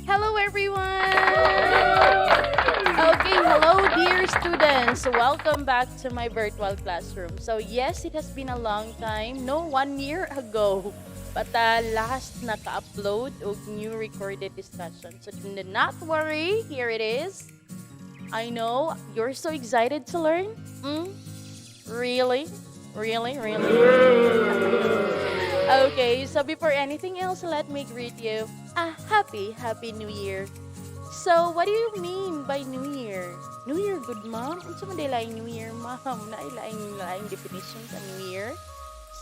Hello, everyone! Okay, hello, dear students. Welcome back to my virtual classroom. So, yes, it has been a long time. No, 1 year ago. But last naka-upload og new recorded discussion. So, do not worry. Here it is. I know you're so excited to learn. Mm? Really? Really? Really? Okay, so before anything else, let me greet you a happy New Year. So, what do you mean by New Year? New Year, good ma'am? Unsa man day laing New Year, ma'am? Laing definition sa New Year.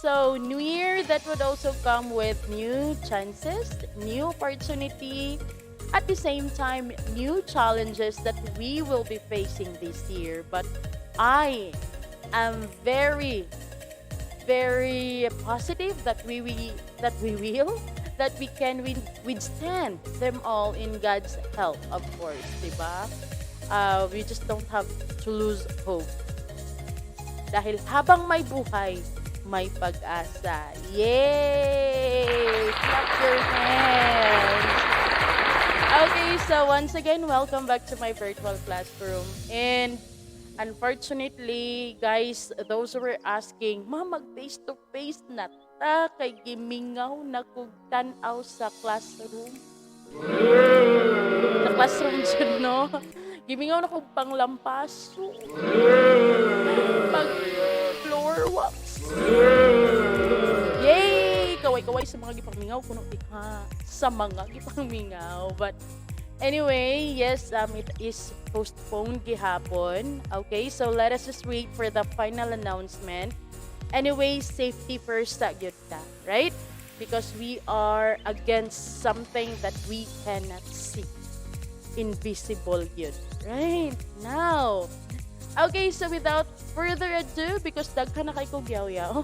So, New Year that would also come with new chances, new opportunity, at the same time, new challenges that we will be facing this year. But I am very positive that we will that we can withstand them all in God's help, of course, diba? We just don't have to lose hope. Dahil habang may buhay, may pag-asa. Yay! Clap your hands! Okay, so once again, welcome back to my virtual classroom. And unfortunately, guys, those who were asking, Ma, mag-face-to-face na ta, kay gimingaw na kog tan-aw sa classroom. Sa classroom dyan, no? Gimingaw na kog panglampaso. Pag floor wax. Yay! Kaway-kaway sa mga gipangmingaw kuno diha. Sa mga gipangmingaw. But anyway, yes, it is postponed gihapon. Okay, so let us just wait for the final announcement. Anyway, safety first sa gyud ta, right? Because we are against something that we cannot see. Invisible yun, right? Now, okay, so without further ado, because daghan na kay kog yaw-yaw,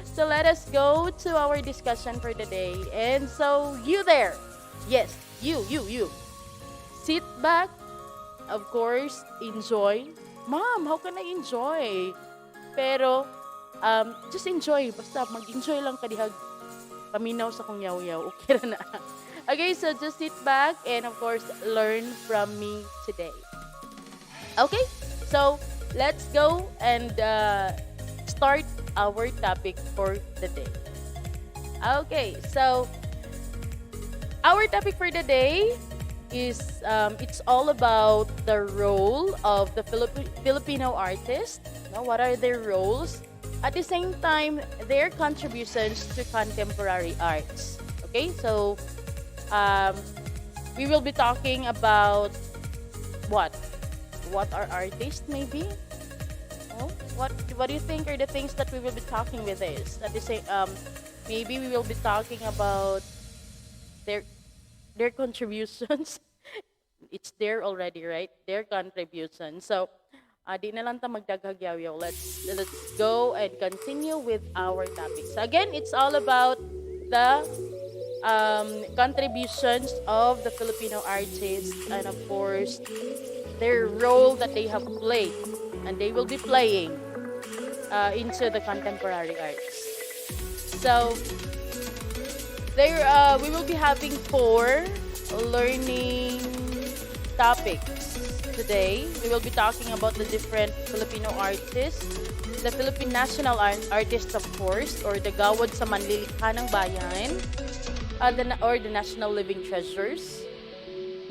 so let us go to our discussion for the day. And so, you there, yes, you. Sit back, of course, enjoy. Ma'am, how can I enjoy? Pero, just enjoy. Basta mag-enjoy lang kadihag paminaw sa kong yaw-yaw. Okay na. Okay, so just sit back and of course, learn from me today. Okay, so let's go and start our topic for the day. Okay, so our topic for the day is it's all about the role of the Filipino artist. What are their roles? At the same time, their contributions to contemporary arts. Okay, so we will be talking about what are artists maybe. Oh, what do you think are the things that we will be talking with this? At the same, maybe we will be talking about their contributions. It's there already, right? Their contribution. So, di na lang ta magdaghagyaw. Let's go and continue with our topic. So again, it's all about the contributions of the Filipino artists and of course their role that they have played and they will be playing into the contemporary arts. So there we will be having 4 learning topics today. We will be talking about the different Filipino artists, the Philippine national artists, of course, or the gawad sa manlilikha ng bayan, or the national living treasures,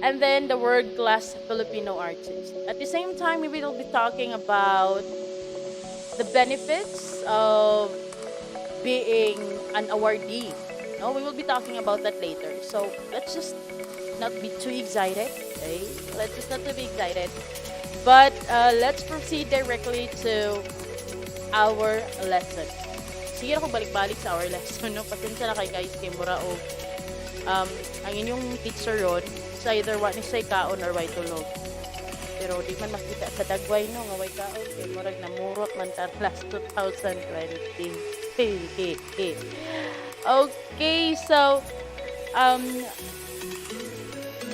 and then the world-class Filipino artists. At the same time, we will be talking about the benefits of being an awardee. No, we will be talking about that later. So let's just not be too excited. Okay? Let's just not to be excited. But let's proceed directly to our lesson. Sige ako balik-balik sa our lesson. No? Pasensya na kay guys kay mura o ang inyong teacher ron sa either wa ni say kaon or way tulog. Pero di man makita sa dagway no nga way kaon kay murag namurot man ta last 2020. Okay, so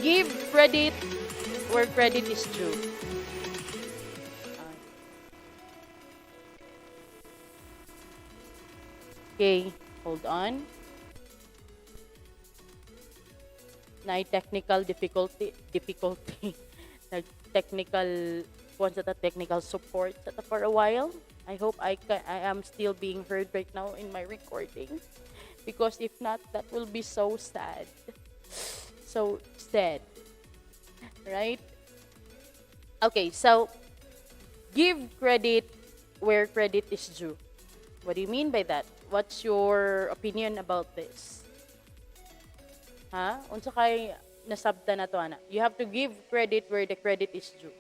give credit where credit is due. Okay, hold on. na technical difficulty nag technical kung sa technical support sa for a while. I hope I am still being heard right now in my recording, because if not, that will be so sad. So sad, right? Okay, so give credit where credit is due. What do you mean by that? What's your opinion about this? Ha? Unsa kay nasabta na to, ana? You have to give credit where the credit is due.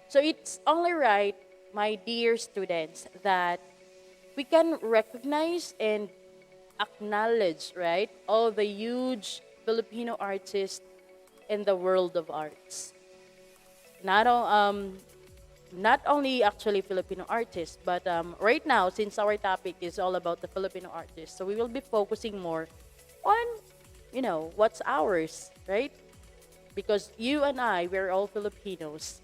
So it's only right, my dear students, that we can recognize and acknowledge, right, all the huge Filipino artists in the world of arts. Not all, not only actually Filipino artists, but right now, since our topic is all about the Filipino artists, so we will be focusing more on, what's ours, right? Because you and I, we're all Filipinos.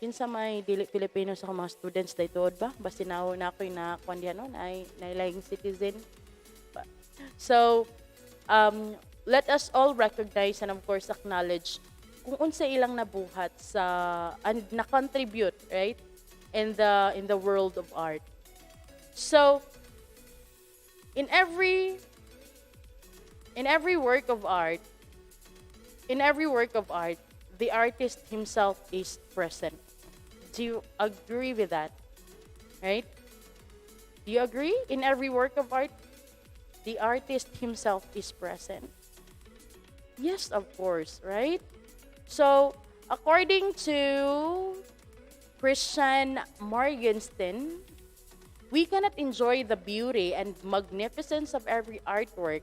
Kinsa may dili Filipino sa mga students dayto ba? Basta na ako na kwandihan no, ay nailaying citizen. So, let us all recognize and of course acknowledge kung unsa ilang nabuhat sa and na-contribute, right? In the world of art. So, in every work of art, the artist himself is present. Do you agree with that? Right? Do you agree? In every work of art, the artist himself is present. Yes, of course, right? So, according to Christian Morgenstern, we cannot enjoy the beauty and magnificence of every artwork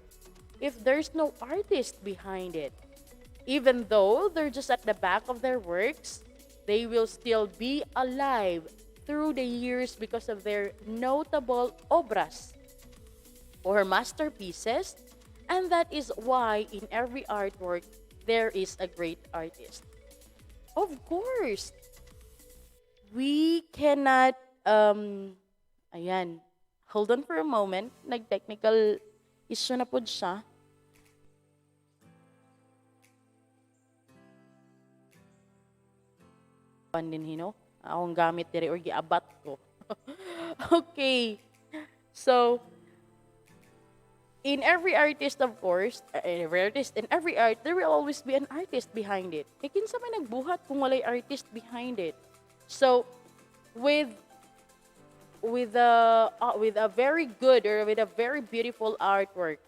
if there's no artist behind it. Even though they're just at the back of their works, they will still be alive through the years because of their notable obras or masterpieces, and that is why in every artwork there is a great artist. Of course, we cannot, ayan, hold on for a moment, nag-technical issue na po siya. Din hino, akong gamit diri or giabat ko. Okay, so, in every artist, of course, in every art, there will always be an artist behind it. Kaya kinsa may nagbuhat kung walay artist behind it. So, with a very good or with a very beautiful artwork,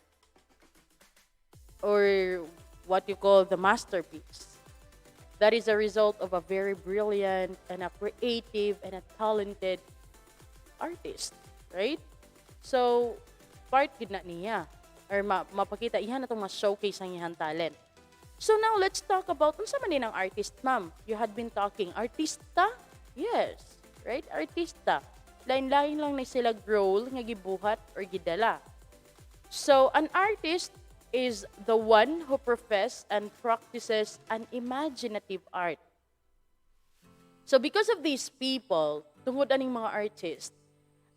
or what you call the masterpiece, that is a result of a very brilliant and a creative and a talented artist, right? So, part gid na niya or mapakita ihan na itong ma-showcase ang iyang talent. So now let's talk about unsa man din ang artist, ma'am. You had been talking artista? Yes, right? Artista. Lain-lain lang na sila role nga gibuhat or gidala. So an artist is the one who professes and practices an imaginative art. So because of these people, tungod aning mga artists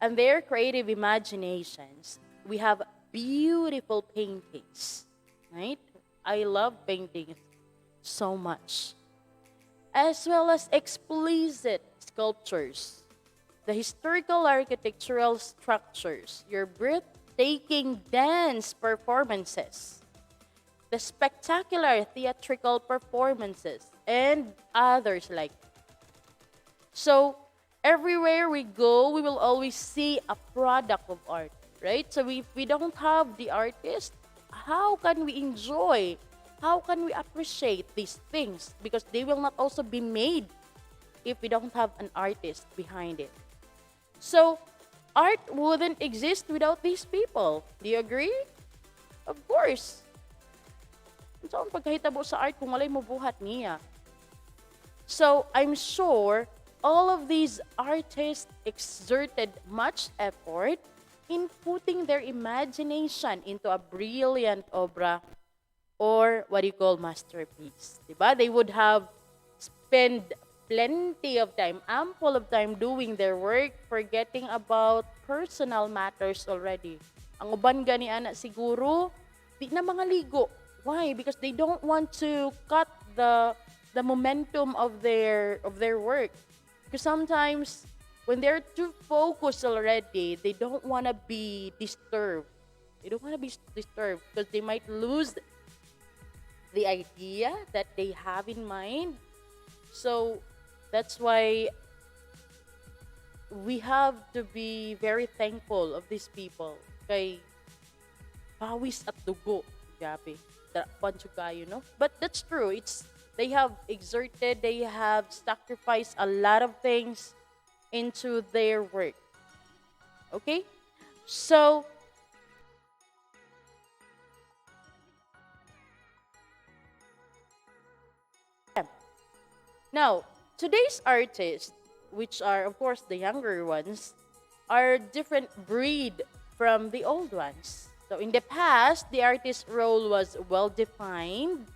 and their creative imaginations, we have beautiful paintings, right? I love paintings so much. As well as explicit sculptures, the historical architectural structures, your breathtaking dance performances, the spectacular theatrical performances, and others like. So, everywhere we go, we will always see a product of art, right? So, if we don't have the artist, how can we enjoy? How can we appreciate these things? Because they will not also be made if we don't have an artist behind it. So, art wouldn't exist without these people. Do you agree? Of course. So, ang pagkahitabo sa art kung walay mo buhat niya. So, I'm sure all of these artists exerted much effort in putting their imagination into a brilliant obra or what you call masterpiece. Diba? They would have spent plenty of time, ample of time doing their work, forgetting about personal matters already. Ang uban gani ana siguro, di na mga ligo. Why? Because they don't want to cut the momentum of their work. Because sometimes when they're too focused already, they don't want to be disturbed. They don't want to be disturbed because they might lose the idea that they have in mind. So that's why we have to be very thankful of these people. Kay pawis at dugo. Gabi. Pancho kayo, no? But that's true. They have exerted, they have sacrificed a lot of things into their work. Okay? So, now, today's artists, which are of course the younger ones, are different breed from the old ones. So in the past, the artist's role was well defined,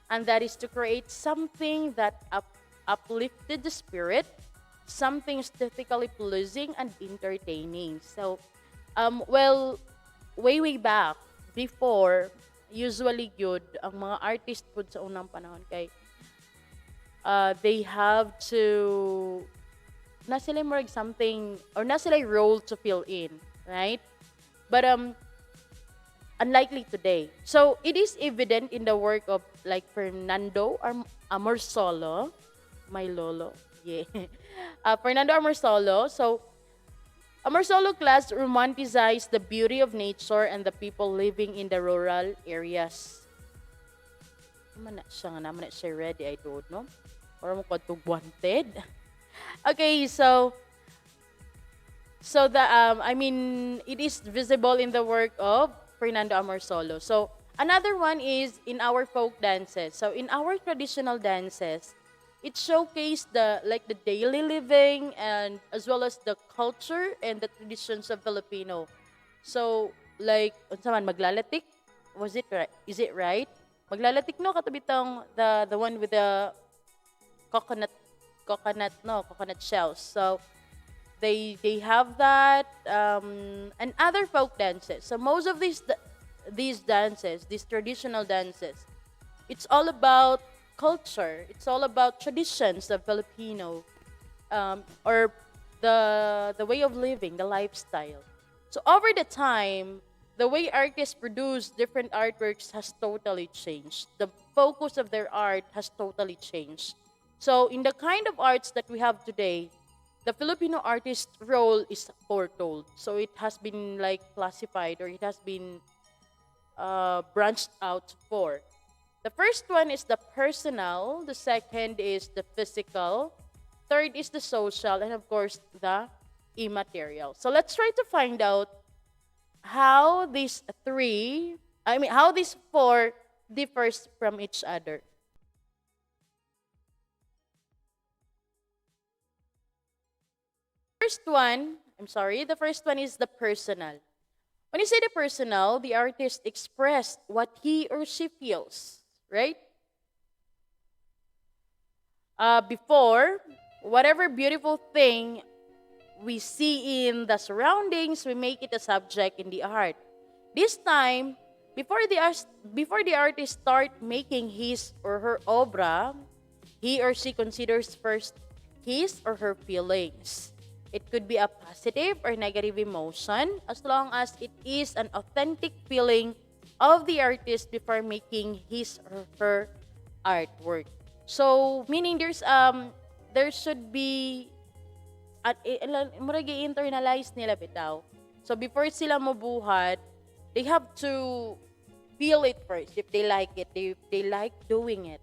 and that is to create something that uplifted the spirit, something aesthetically pleasing and entertaining. So, well, way back before, usually yun, ang mga artist po sa unang panahon kay they have to na sila more something or na sila role to fill in, right? But unlikely today. So it is evident in the work of like Fernando Amorsolo, my lolo, yeah, Fernando Amorsolo. So Amorsolo class romanticized the beauty of nature and the people living in the rural areas. Naman na siya nga naman na siya ready, I don't know. Or mo to wanted. Okay, so the I mean it is visible in the work of Fernando Amorsolo. So another one is in our folk dances. So in our traditional dances, it showcased the daily living and as well as the culture and the traditions of Filipino. So like unsa man maglalatik? Was it right? Is it right? Maglalatik no katabi tong the one with the coconut shells. So they have that and other folk dances. So most of these dances, these traditional dances, it's all about culture. It's all about traditions of Filipino or the way of living, the lifestyle. So over the time, the way artists produce different artworks has totally changed. The focus of their art has totally changed. So in the kind of arts that we have today, the Filipino artist role is foretold. So it has been like classified or it has been branched out for. The first one is the personal, the second is the physical, third is the social, and of course the immaterial. So let's try to find out how how these four differs from each other. The first one is the personal. When you say the personal, the artist expressed what he or she feels, right? Before, whatever beautiful thing we see in the surroundings, we make it a subject in the art. This time, before the artist start making his or her obra, he or she considers first his or her feelings. It could be a positive or negative emotion as long as it is an authentic feeling of the artist before making his or her artwork. So meaning there should be at murag i-internalize nila bitaw. So before sila mabuhat, they have to feel it first if they like it, if they like doing it.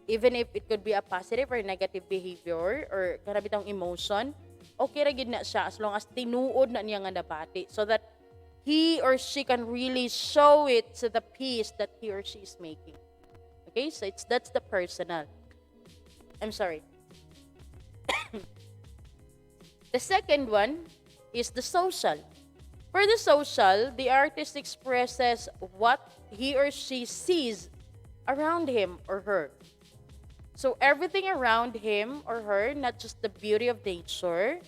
Even if it could be a positive or negative behavior or karabitang emotion, okay ra gid na siya as long as tinuod na niya nga nabati so that he or she can really show it to the piece that he or she is making. Okay, so that's the personal. I'm sorry. The second one is the social. For the social, the artist expresses what he or she sees around him or her. So everything around him or her, not just the beauty of nature,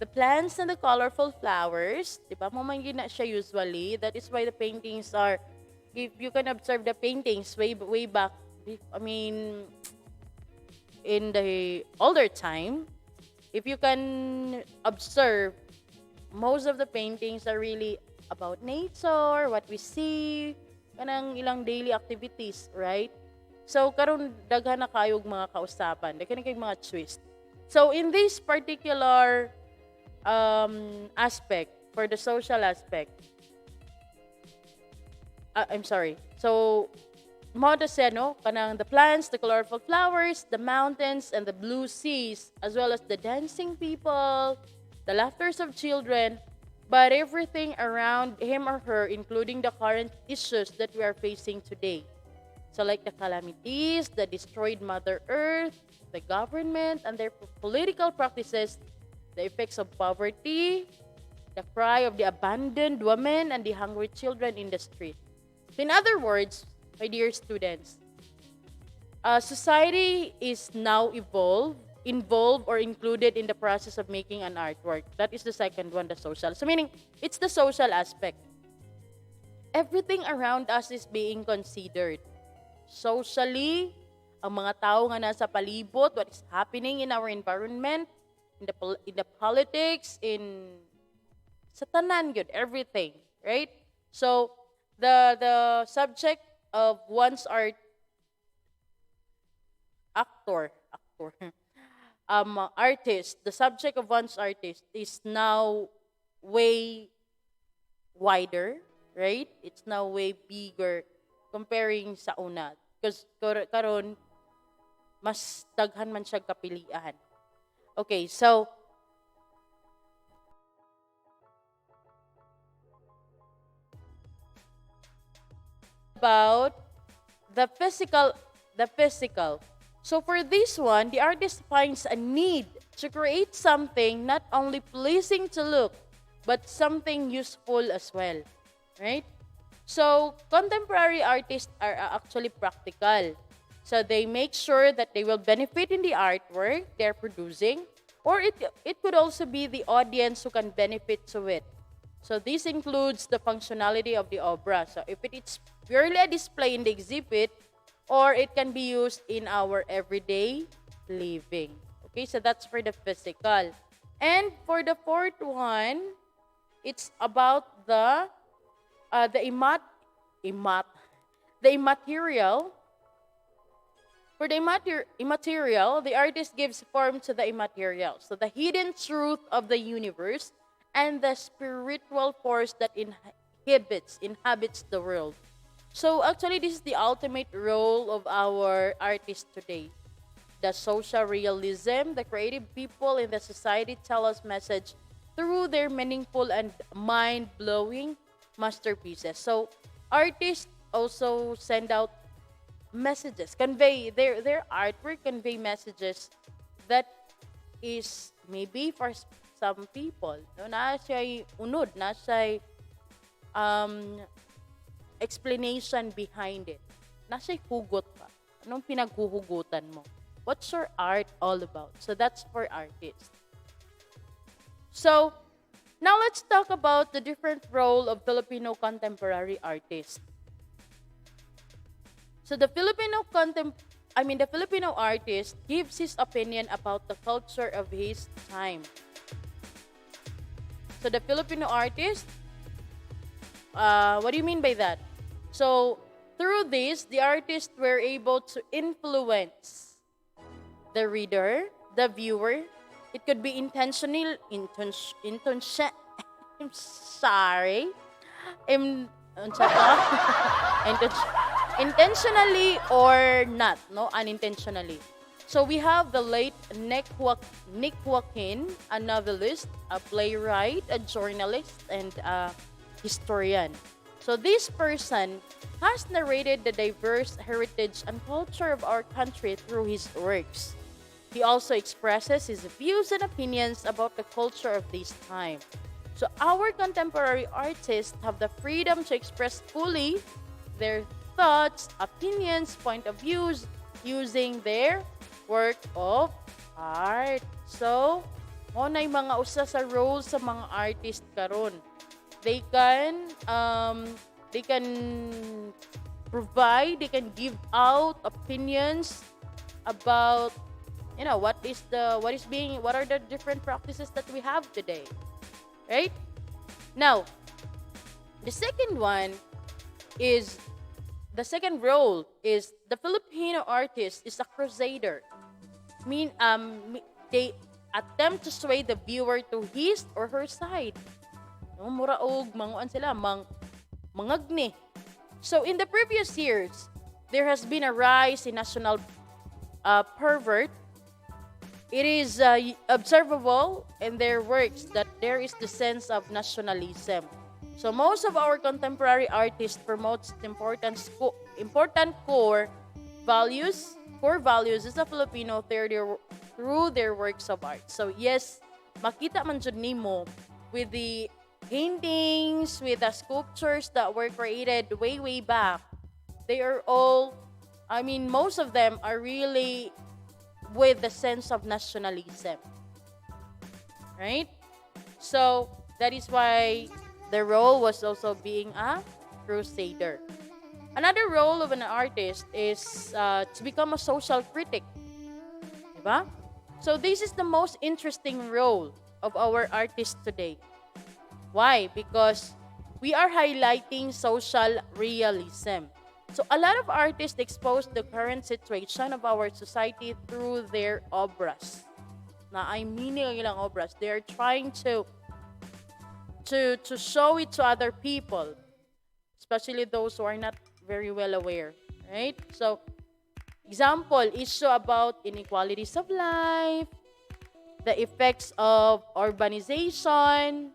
the plants and the colorful flowers, di ba? Mamangin na siya usually. That is why the paintings are if you can observe the paintings way back, I mean, in the older time, if you can observe, most of the paintings are really about nature, what we see, kanang ilang daily activities, right? So karon daghan na kayog mga kausapan, daghan na kayong mga twist. So in this particular aspect, for the social aspect, I'm sorry. So mo to say, no, kanang the plants, the colorful flowers, the mountains, and the blue seas, as well as the dancing people, the laughters of children, but everything around him or her, including the current issues that we are facing today. So like the calamities, the destroyed Mother Earth, the government and their political practices, the effects of poverty, the cry of the abandoned women and the hungry children in the street. In other words, my dear students, society is now involved or included in the process of making an artwork. That is the second one, the social. So meaning, it's the social aspect. Everything around us is being considered. Socially, ang mga tao nga nasa palibot, what is happening in our environment, in the politics, in sa tanan good, everything, right? So, the subject of one's artist, the subject of one's artist is now way wider, right? It's now way bigger comparing sa una. Because karon mas daghan man siya kapilian. Okay, so about the physical. So for this one, the artist finds a need to create something not only pleasing to look, but something useful as well, right? So contemporary artists are actually practical. So they make sure that they will benefit in the artwork they're producing, or it could also be the audience who can benefit to it. So this includes the functionality of the obra. So if it's purely a display in the exhibit, or it can be used in our everyday living. Okay, so that's for the physical. And for the fourth one, it's about the immaterial. For the immaterial, the artist gives form to the immaterial. So the hidden truth of the universe and the spiritual force that inhabits the world. So actually, this is the ultimate role of our artists today. The social realism, the creative people in the society tell us message through their meaningful and mind-blowing masterpieces. So artists also send out messages, convey their artwork, convey messages that is maybe for some people, no, na siya'y unod, na siya'y explanation behind it. Na siya'y hugot pa. Anong pinaghuhugutan mo? What's your art all about? So that's for artists. So now let's talk about the different role of Filipino contemporary artists. So the Filipino artist gives his opinion about the culture of his time. So the Filipino artist, what do you mean by that? So through this, the artists were able to influence the reader, the viewer. It could be intentional, I'm sorry. Intentionally or not, no? Unintentionally. So we have the late Nick Joaquin, a novelist, a playwright, a journalist, and a historian. So this person has narrated the diverse heritage and culture of our country through his works. He also expresses his views and opinions about the culture of this time. So our contemporary artists have the freedom to express fully their thoughts, opinions, point of views using their work of art. So, na yung mga usa sa roles sa mga artist karon. They can They can provide, they can give out opinions about, what are the different practices that we have today, right? Now, the second role is the Filipino artist is a crusader. They attempt to sway the viewer to his or her side. No, muraog, manguan sila, mangagni. So in the previous years, there has been a rise in national pervert. It is observable in their works that there is the sense of nationalism. So most of our contemporary artists promotes the important core values as a Filipino through their works of art. So yes, makita man jud nimo with the paintings, with the sculptures that were created way back. They are all, most of them are really with the sense of nationalism. Right? So that is why the role was also being a crusader. Another role of an artist is to become a social critic. Diba? So this is the most interesting role of our artists today. Why? Because we are highlighting social realism. So a lot of artists expose the current situation of our society through their obras. Na I mean ilang obras. They are trying to show it to other people, especially those who are not very well aware, right? So, example, issue about inequalities of life, the effects of urbanization,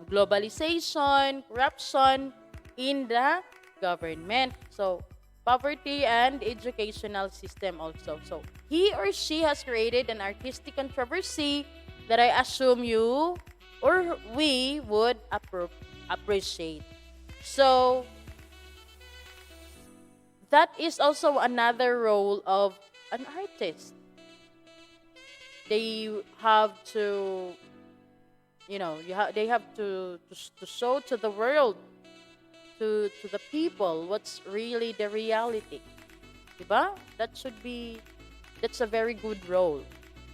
globalization, corruption in the government. So, poverty and educational system also. So, he or she has created an artistic controversy that I assume you or we would appreciate. So, that is also another role of an artist. They have to, they have to show to the world, to the people, what's really the reality. Diba? That's a very good role.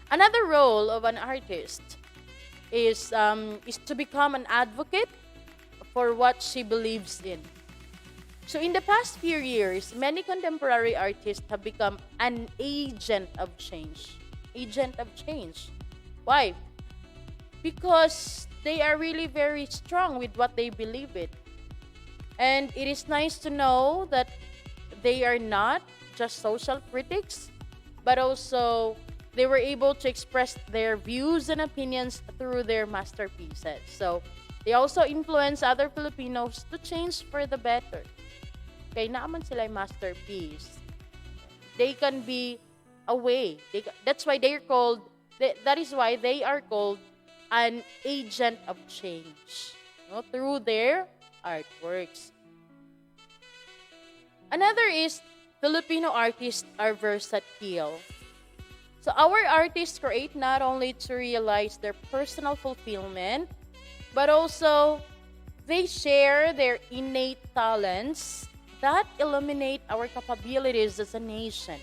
Another role of an artist is to become an advocate for what she believes in. So in the past few years, many contemporary artists have become an agent of change. Agent of change. Why? Because they are really very strong with what they believe in. And it is nice to know that they are not just social critics, but also they were able to express their views and opinions through their masterpieces. So they also influence other Filipinos to change for the better. Kaya naman sila masterpiece. They can be a way. That's why they're called. That is why they are called an agent of change, through their artworks. Another is Filipino artists are versatile. So our artists create not only to realize their personal fulfillment, but also they share their innate talents that illuminate our capabilities as a nation,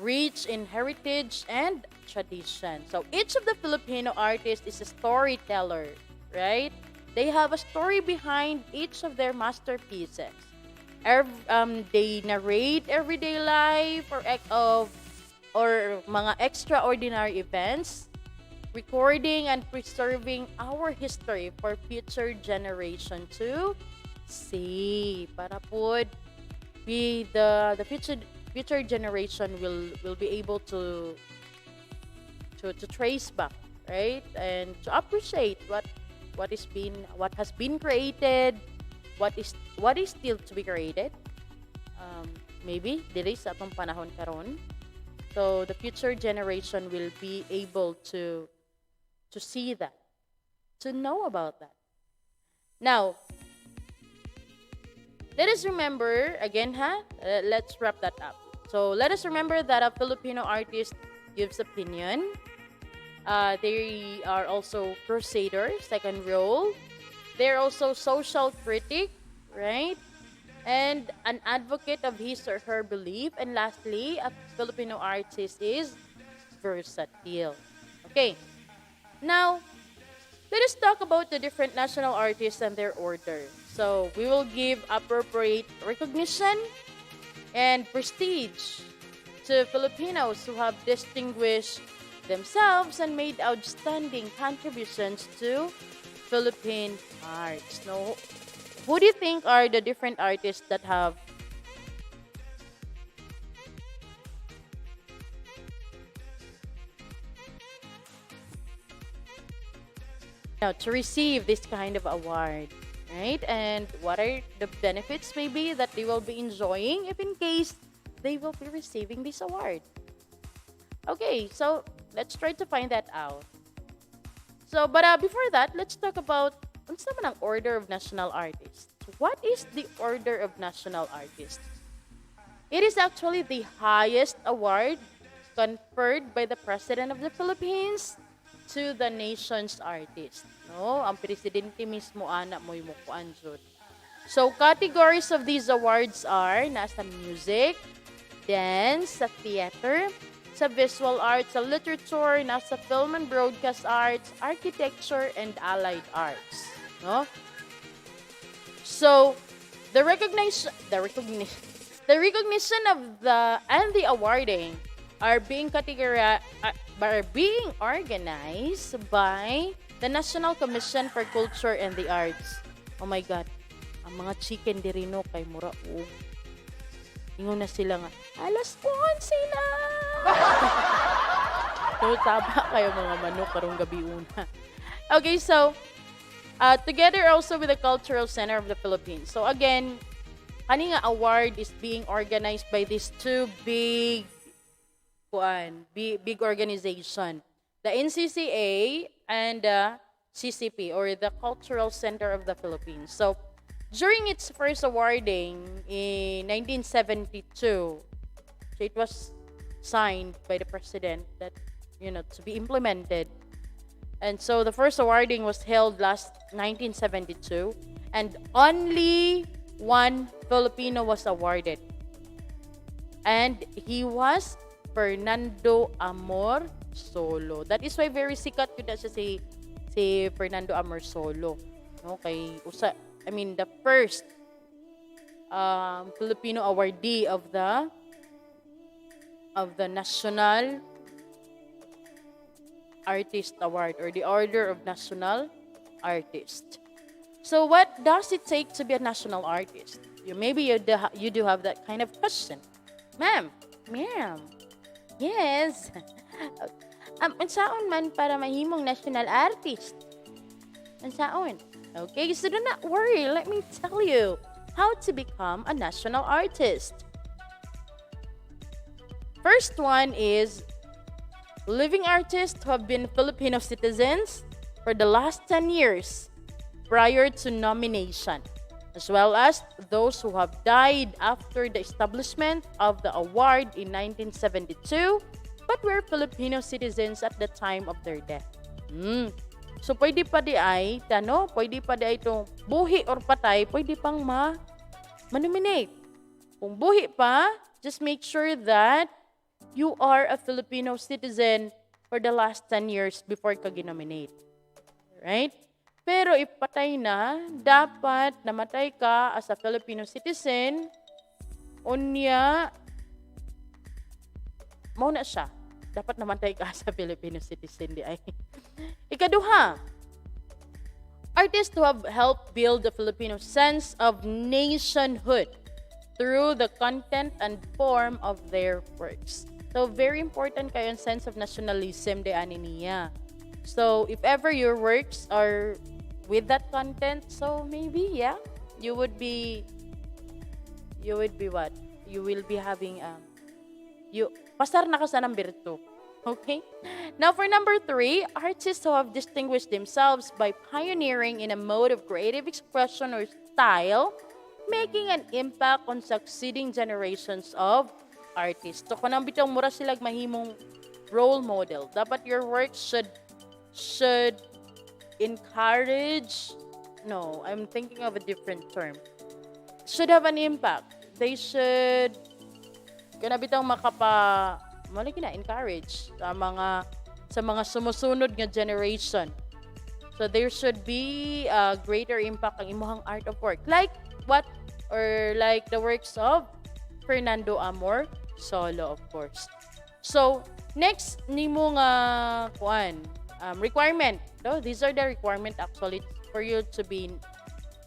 rich in heritage and tradition. So each of the Filipino artists is a storyteller, right? They have a story behind each of their masterpieces. They narrate everyday life or mga extraordinary events, recording and preserving our history for future generation to see. Para po the future generation will be able to trace back, right? And to appreciate what has been created, what is still to be created. Maybe dili sa atong panahon karon. So the future generation will be able to see that, to know about that. Now, let us remember again, let's wrap that up. So let us remember that a Filipino artist gives opinion. They are also crusaders, second role. They're also social critic, right? And an advocate of his or her belief. And lastly, a Filipino artist is versatile. Okay, now let us talk about the different national artists and their order. So we will give appropriate recognition and prestige to Filipinos who have distinguished themselves and made outstanding contributions to Philippine arts. Now, who do you think are the different artists that have to receive this kind of award, right? And what are the benefits maybe that they will be enjoying if in case they will be receiving this award? Okay, so let's try to find that out. So, but before that, let's talk about unsa man ang Order of National Artists. What is the Order of National Artists? It is actually the highest award conferred by the President of the Philippines to the nation's artist. No, ang presidente mismo ana mo yung mukuan jud. So, categories of these awards are nasa music, dance, sa theater, sa visual arts, sa literature, nasa film and broadcast arts, architecture, and allied arts. No? So, the recognition of the awarding are being organized by the National Commission for Culture and the Arts. Oh my God. Ang mga chicken dirino kay mura ingon na sila nga, alas 11 na! So, taba kayo mga manok karong gabi una. Okay, so, together also with the Cultural Center of the Philippines. So, again, kani nga award is being organized by these two big organization. The NCCA and the CCP, or the Cultural Center of the Philippines. So, during its first awarding in 1972, so it was signed by the president that, to be implemented. And so the first awarding was held last 1972, and only one Filipino was awarded. And he was Fernando Amor Solo. That is why very sikat yun na siya si Fernando Amor Solo. No, the first Filipino awardee of the National Artist Award, or the Order of National Artist. So what does it take to be a national artist? Maybe you do have that kind of question. Ma'am, yes. Unsaon man para mahimong national artist? Unsaon? Okay, so do not worry. Let me tell you how to become a national artist. First one is living artists who have been Filipino citizens for the last 10 years prior to nomination, as well as those who have died after the establishment of the award in 1972 but were Filipino citizens at the time of their death. So, pwede pa di ay itong buhi or patay, pwede pang ma-nominate. Kung buhi pa, just make sure that you are a Filipino citizen for the last 10 years before ka ginominate. Right? Pero if patay na, dapat namatay ka as a Filipino citizen, unya, mauna siya. Dapat namatay ka sa Filipino citizen di ay. Ikaduha, artists who have helped build the Filipino sense of nationhood through the content and form of their works. So, very important kayo yung sense of nationalism de ani niya. So, if ever your works are with that content, so maybe, you would be what? You will be having, pasar na ka sa number 2. Okay? Now, for number 3, artists who have distinguished themselves by pioneering in a mode of creative expression or style, making an impact on succeeding generations of artists. So, kanang bitong mura silag mahimong role model. Dapat your work should encourage no, I'm thinking of a different term. Should have an impact. They should kana bitang encourage sa mga sumusunod nga generation. So there should be a greater impact ang imuhang art of work. Like what? Or like the works of Fernando Amor Solo, of course. So, next nimo nga requirement. No? These are the requirement actually for you to be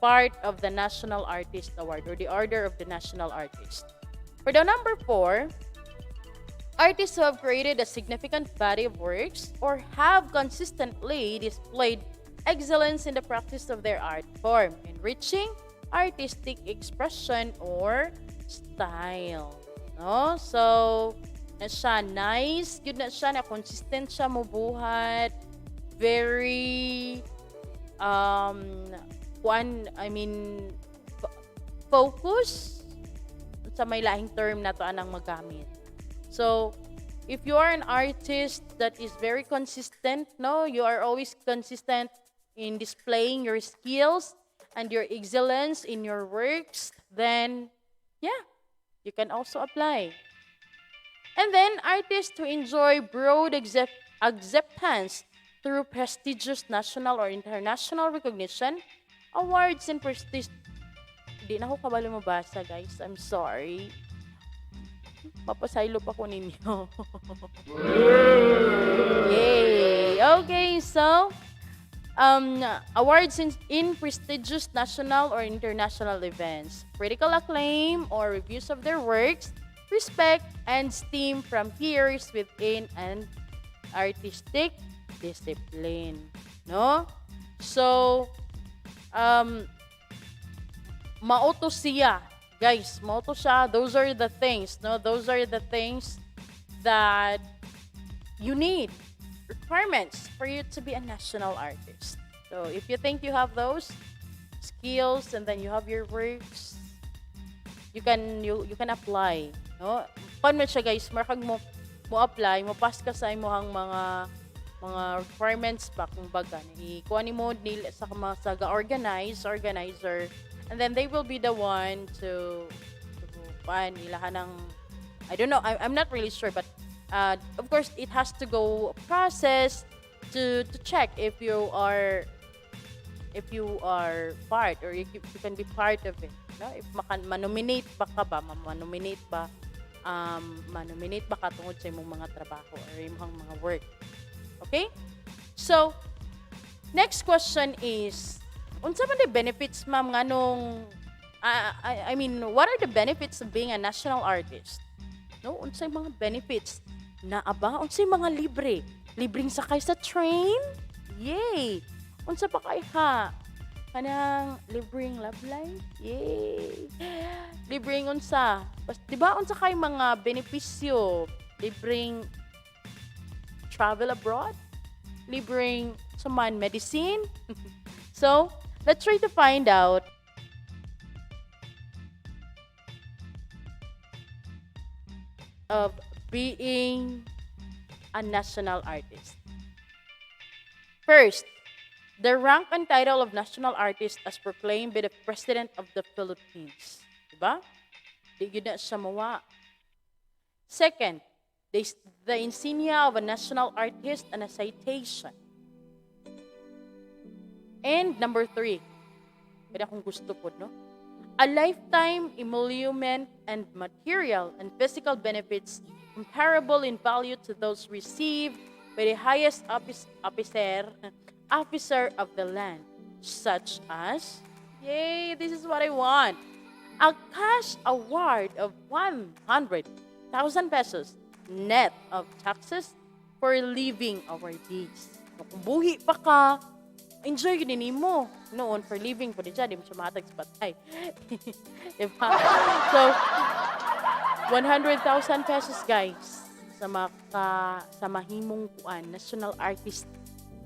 part of the National Artist Award or the Order of the National Artist. For the number 4, artists who have created a significant body of works or have consistently displayed excellence in the practice of their art form, enriching artistic expression or style. No? So, na siya nice, good na siya, na consistent siya mubuhat, very focus sa may lahing term na to anang magamit. So, if you are an artist that is very consistent, no, you are always consistent in displaying your skills and your excellence in your works, then yeah, you can also apply. And then artists who enjoy broad acceptance through prestigious national or international recognition, awards and prestige. Di na ako kabalo mabasa, guys. I'm sorry. Papasaylo pa ko ninyo. Yay! Okay, so awards in prestigious national or international events, critical acclaim or reviews of their works, respect and esteem from peers within an artistic discipline. No? So, mauto siya. Guys, mauto siya. Those are the things, no? Those are the things that you need. Requirements for you to be a national artist. So, if you think you have those skills and then you have your works, you can apply, no? Paano siya, guys? Marakag mo apply, mo pass ka sa imong mga requirements pa kung baga. Ikuha nimo nila sa organizer, and then they will be the one to ilahan ng, I don't know, I'm not really sure, but of course it has to go a process to check if you are part or if you can be part of it, no? If manominate ba manominate ba ka tungod sa imong mga trabaho or imong mga work. Okay? So, next question is, unsa man the benefits, ma'am, nganong I mean, what are the benefits of being a national artist? No, unsay mga benefits na aba? Unsay mga libre? Libreng sakay sa train? Yay! Unsa pa kay ha? Kanang libreng love life? Yay! Libreng unsa? Di ba unsa kay mga benepisyo? Libreng travel abroad? Libreng suman medicine? So, let's try to find out of being a national artist. First, the rank and title of national artist as proclaimed by the President of the Philippines. Diba? Di yun na siya mawa. Second, the insignia of a national artist and a citation. And number 3, kaya kung gusto po, no? A lifetime emolument and material and physical benefits comparable in value to those received by the highest officer of the land, such as, yay, this is what I want, a cash award of 100,000 pesos net of taxes for living awardees. Kung buhi pa ka, enjoy yun mo noon for living po din siya, di mo siya matag sa patay. Diba? So, 100,000 pesos, guys, sa mahimong national artist.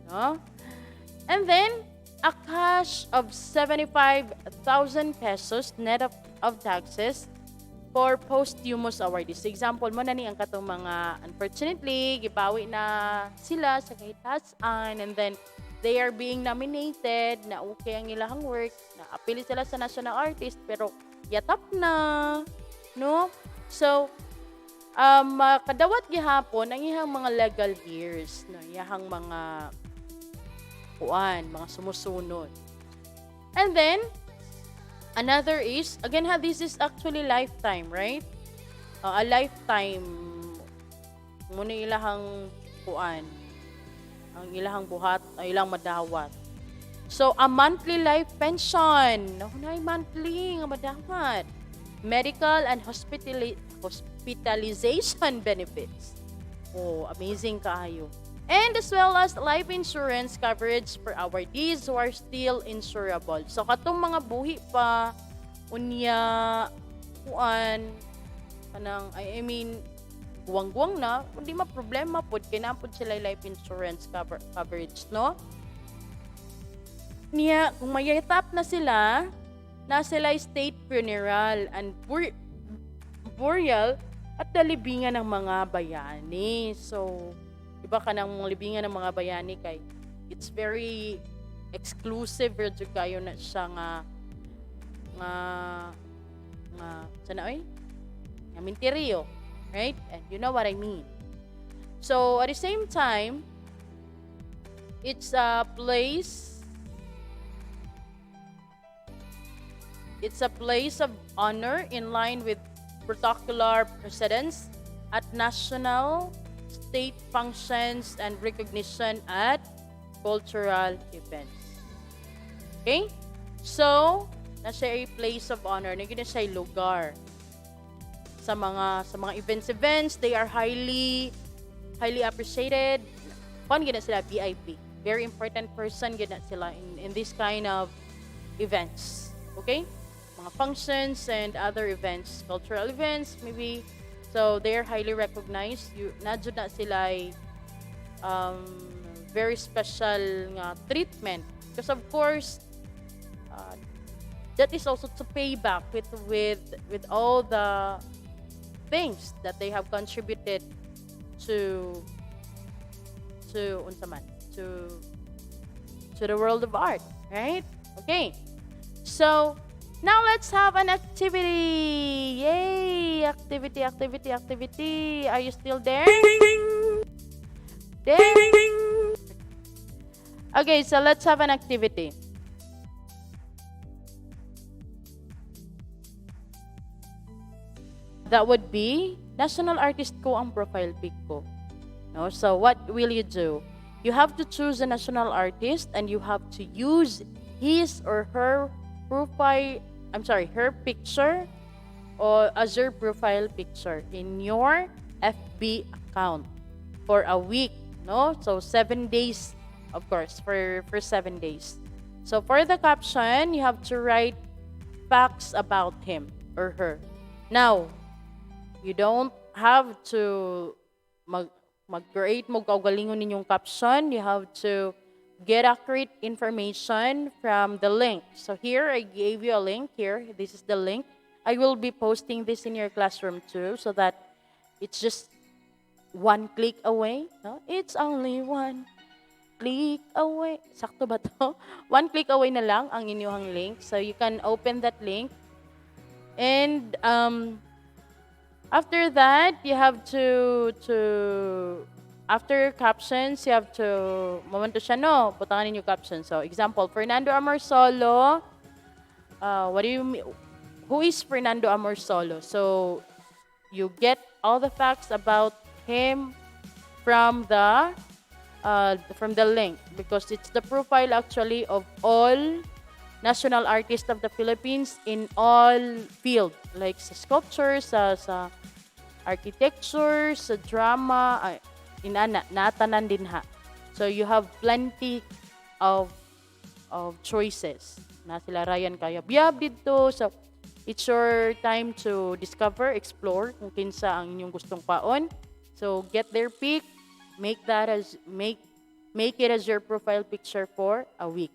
No? And then, a cash of 75,000 pesos net of taxes for posthumous awardees. Example mo na ni ang katong mga, unfortunately, gibawi na sila sa kahitasan, and then they are being nominated, na okay ang ilang work, na apili sila sa national artist, pero yatap na, no? So, kadawat gihapon ang ihang mga legal years, no? Ihang mga mga sumusunod. And then, another is, again this is actually lifetime, right? A lifetime, muna ilahang ang ilahang buhat, ang ilang madawat. So, a monthly life pension. Hunay monthly nga madawat. Medical and hospitalization benefits. Oh, amazing kaayo. And as well as life insurance coverage for awardees who are still insurable. So, katong mga buhi pa, unya, I mean, guwang-guwang na, hindi problema po, kinapod sila life insurance coverage, no? Niya, kung mayatap na sila state funeral and burial at dalibingan ng mga bayani. So, iba ka ng libingan ng mga bayani kay it's very exclusive virtue kayo na siya nga sana nga minteriyo, right? And you know what I mean. So at the same time, it's a place of honor in line with protocol precedents at national, state functions, and recognition at cultural events. Okay? So, nasa a place of honor, naging siya lugar. Sa mga events, they are highly appreciated. Kung gina sila VIP, very important person gina sila in this kind of events. Okay? Mga functions and other events, cultural events maybe. So they are highly recognized. Nadyo na sila very special nga treatment because of course that is also to pay back with all the things that they have contributed to the world of art, right? Okay. So now let's have an activity. Yay! Activity. Are you still there? Ding! Okay, so let's have an activity. That would be, national artist ko ang profile pic ko. No? So what will you do? You have to choose a national artist and you have to use his or her her picture or as your profile picture in your FB account for a week, no? So 7 days, of course, for 7 days. So for the caption, you have to write facts about him or her. Now, you don't have to mag-create mo kaugalingon ninyong caption. You have to get accurate information from the link. So here, I gave you a link here. This is the link. I will be posting this in your classroom too so that it's just one click away. No? It's only one click away. Sakto ba to? One click away na lang ang inyong link. So you can open that link. And after that, you have to after captions, you have to, momento siya, no? Butangan ninyo captions. So, example, Fernando Amorsolo. What do you mean? Who is Fernando Amorsolo? So, you get all the facts about him from the link because it's the profile actually of all national artists of the Philippines in all field, like sa sculpture, sa architecture, sa drama, natanan din ha. So you have plenty of choices. Na sila Ryan Kayab dito. So it's your time to discover, explore kung kinsa ang inyong gustong paon. So get their pick, make it as your profile picture for a week.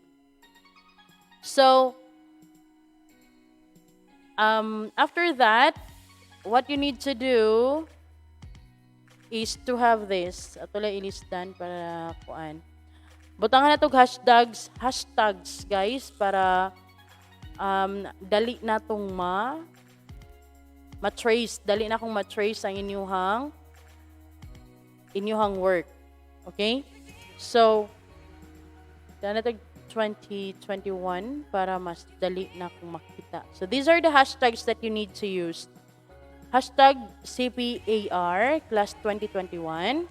So after that, what you need to do is to have this. Ato lang ilistan para kuan. Butangan na tog hashtags guys para dali na tong ma-trace, dali na akong ma-trace ang inyuhang work. Okay? So, dala na tag 2021 para mas dali na akong makita. So, these are the hashtags that you need to use. Hashtag CPAR Class 2021.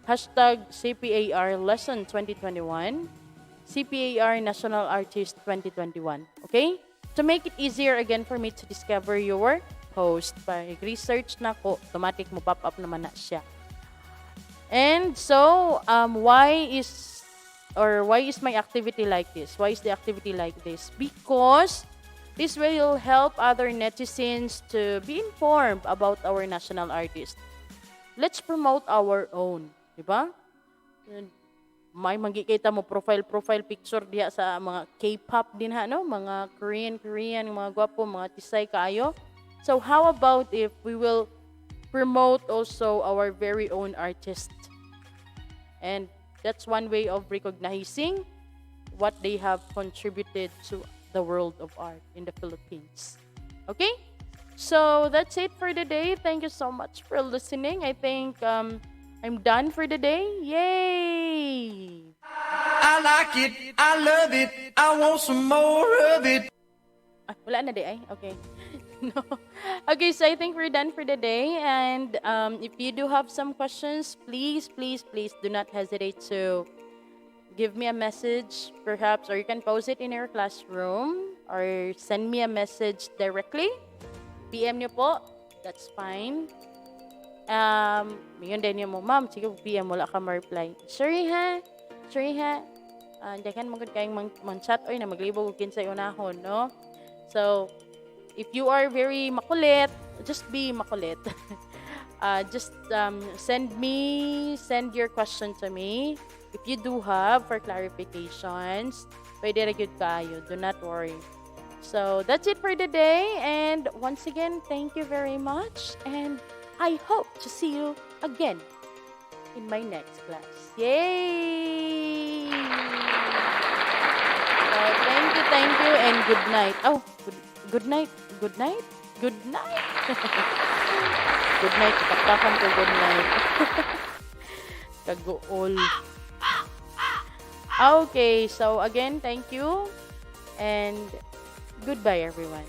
Hashtag CPAR Lesson 2021. CPAR National Artist 2021. Okay? To make it easier again for me to discover your host, pag research na ko, automatic mo pop up naman na siya. And so, why is my activity like this? Why is the activity like this? Because this will help other netizens to be informed about our national artist. Let's promote our own, di ba? May magkikita mo profile picture diha sa mga K-pop din ha, no? Mga Korean, mga gwapo, mga tisay kaayo. So how about if we will promote also our very own artist? And that's one way of recognizing what they have contributed to the world of art in the Philippines. Okay? So that's it for the day. Thank you so much for listening. I think I'm done for the day. Yay! I like it, I love it, I want some more of it. Wala na di ay? Okay. No. Okay, so I think we're done for the day. And if you do have some questions, please do not hesitate to give me a message, perhaps, or you can post it in your classroom or send me a message directly. PM nyo po. That's fine. Yun din yung mo, ma'am, sige, PM, wala ka ma-reply. Sorry ha. Hindi ka magod kayong man-chat or na maglibog kin sa unahon, no? So, if you are very makulit, just be makulit. Just send your question to me. If you do have for clarifications, pwede ra gyud kayo. Do not worry. So, that's it for the day. And once again, thank you very much. And I hope to see you again in my next class. Yay! So, thank you, and good night. Oh, good night. Good night. Good night. Taktakan ko good night. Kagool. Okay, so again, thank you. And goodbye, everyone.